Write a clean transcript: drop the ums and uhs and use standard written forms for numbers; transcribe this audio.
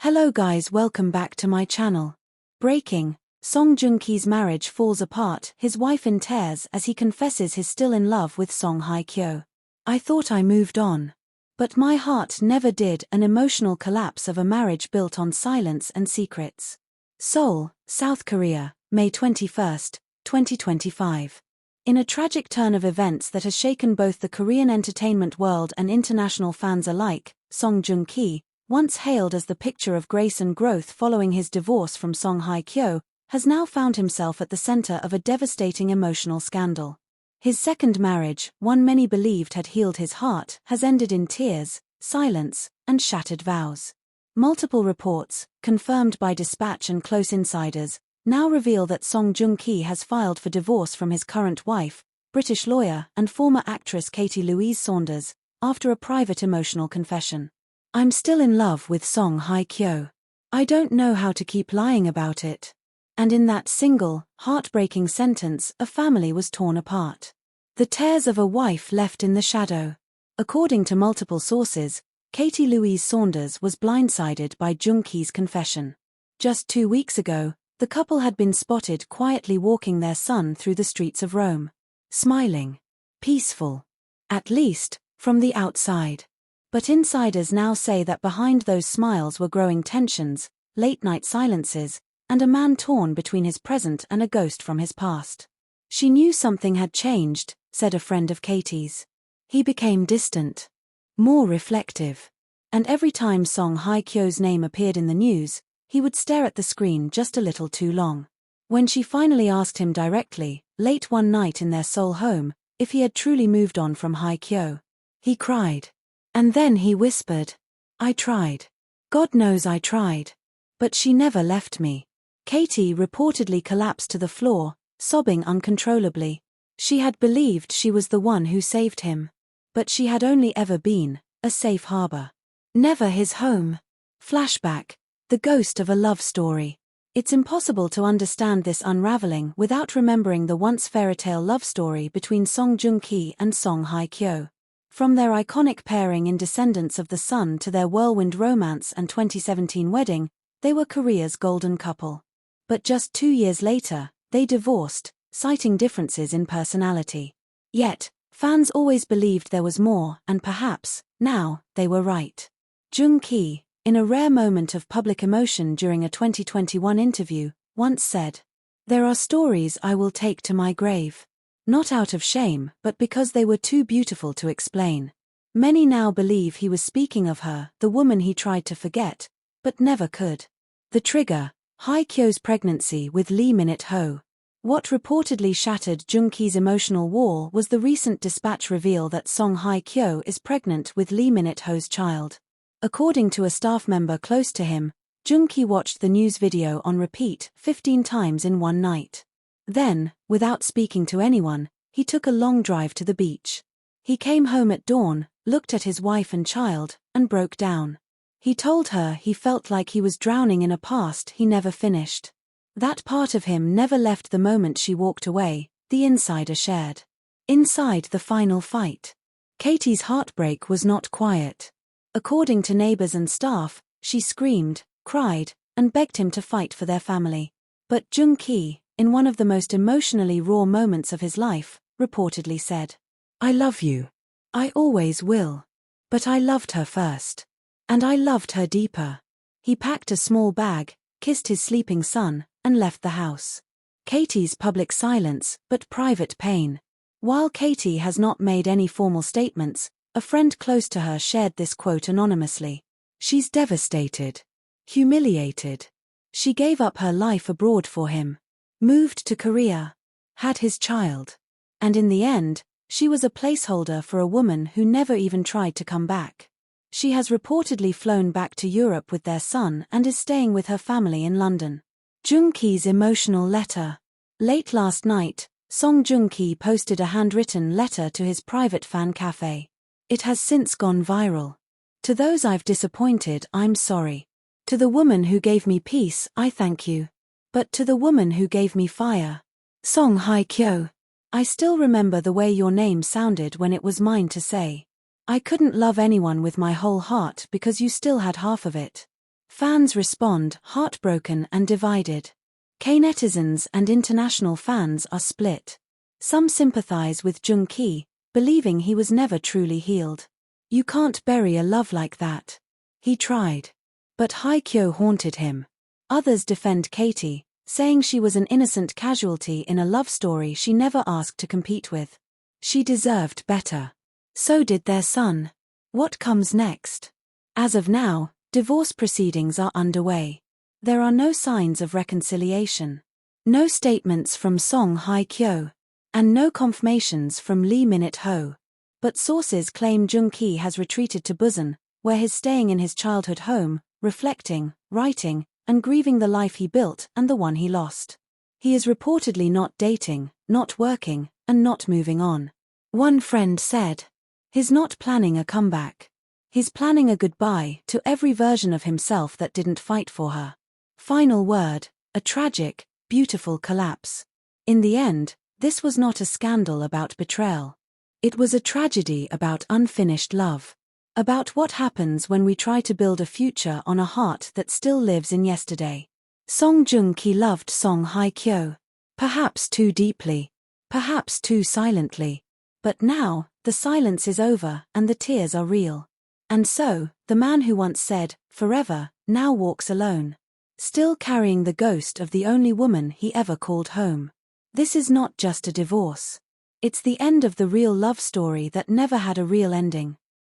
Hello guys, welcome back to my channel. Breaking, Joong Ki's marriage falls apart, his wife in tears as he confesses he's still in love with Hye Kyo. I thought I moved on. But my heart never did. An emotional collapse of a marriage built on silence and secrets. Seoul, South Korea, May 21, 2025. In a tragic turn of events that has shaken both the Korean entertainment world and international fans alike, Joong Ki, once hailed as the picture of grace and growth following his divorce from Hye Kyo, has now found himself at the center of a devastating emotional scandal. His second marriage, one many believed had healed his heart, has ended in tears, silence, and shattered vows. Multiple reports, confirmed by Dispatch and close insiders, now reveal that Joong Ki has filed for divorce from his current wife, British lawyer and former actress Katie Louise Saunders, after a private emotional confession. "I'm still in love with Hye Kyo. I don't know how to keep lying about it." And in that single, heartbreaking sentence, a family was torn apart. The tears of a wife left in the shadow. According to multiple sources, Katie Louise Saunders was blindsided by Joong Ki's confession. Just 2 weeks ago, the couple had been spotted quietly walking their son through the streets of Rome. Smiling. Peaceful. At least, from the outside. But insiders now say that behind those smiles were growing tensions, late-night silences, and a man torn between his present and a ghost from his past. "She knew something had changed," said a friend of Katie's. "He became distant. More reflective. And every time Hye Kyo's name appeared in the news, he would stare at the screen just a little too long." When she finally asked him directly, late one night in their Seoul home, if he had truly moved on from Hye Kyo, he cried. And then he whispered, "I tried. God knows I tried. But she never left me." Katie reportedly collapsed to the floor, sobbing uncontrollably. She had believed she was the one who saved him. But she had only ever been a safe harbor. Never his home. Flashback. The ghost of a love story. It's impossible to understand this unraveling without remembering the once fairytale love story between Joong Ki and Hye Kyo. From their iconic pairing in Descendants of the Sun to their whirlwind romance and 2017 wedding, they were Korea's golden couple. But just 2 years later, they divorced, citing differences in personality. Yet, fans always believed there was more, and perhaps, now, they were right. Joong Ki, in a rare moment of public emotion during a 2021 interview, once said, "There are stories I will take to my grave. Not out of shame, but because they were too beautiful to explain." Many now believe he was speaking of her, the woman he tried to forget, but never could. The trigger, Hye Kyo's pregnancy with Lee Min-ho. What reportedly shattered Joong Ki's emotional wall was the recent Dispatch reveal that Hye Kyo is pregnant with Lee Min-ho's child. According to a staff member close to him, Joong Ki watched the news video on repeat 15 times in one night. Then, without speaking to anyone, he took a long drive to the beach. He came home at dawn, looked at his wife and child, and broke down. He told her he felt like he was drowning in a past he never finished. That part of him never left the moment she walked away, the insider shared. Inside the final fight, Katie's heartbreak was not quiet. According to neighbors and staff, she screamed, cried, and begged him to fight for their family. But Joong Ki, in one of the most emotionally raw moments of his life, reportedly said, "I love you. I always will. But I loved her first. And I loved her deeper." He packed a small bag, kissed his sleeping son, and left the house. Katie's public silence, but private pain. While Katie has not made any formal statements, a friend close to her shared this quote anonymously. "She's devastated. Humiliated. She gave up her life abroad for him. Moved to Korea. Had his child. And in the end, she was a placeholder for a woman who never even tried to come back." She has reportedly flown back to Europe with their son and is staying with her family in London. Joong Ki's emotional letter. Late last night, Joong Ki posted a handwritten letter to his private fan cafe. It has since gone viral. "To those I've disappointed, I'm sorry. To the woman who gave me peace, I thank you. But to the woman who gave me fire. Hye Kyo. I still remember the way your name sounded when it was mine to say. I couldn't love anyone with my whole heart because you still had half of it. Fans respond, heartbroken and divided. K-netizens and international fans are split. Some sympathize with Joong Ki, believing he was never truly healed. You can't bury a love like that. He tried. But Hye Kyo haunted him. Others defend Katie, saying she was an innocent casualty in a love story she never asked to compete with. She deserved better. So did their son. What comes next? As of now, divorce proceedings are underway. There are no signs of reconciliation. No statements from Song Hye Kyo. And no confirmations from Lee Min-it Ho. But sources claim Joong Ki has retreated to Busan, where he's staying in his childhood home, reflecting, writing, and grieving the life he built and the one he lost. He is reportedly not dating, not working, and not moving on. One friend said, he's not planning a comeback. He's planning a goodbye to every version of himself that didn't fight for her. Final word, a tragic, beautiful collapse. In the end, this was not a scandal about betrayal. It was a tragedy about unfinished love. About what happens when we try to build a future on a heart that still lives in yesterday. Song Joong Ki loved Song Hye Kyo. Perhaps too deeply. Perhaps too silently. But now, the silence is over and the tears are real. And so, the man who once said, forever, now walks alone. Still carrying the ghost of the only woman he ever called home. This is not just a divorce. It's the end of the real love story that never had a real ending.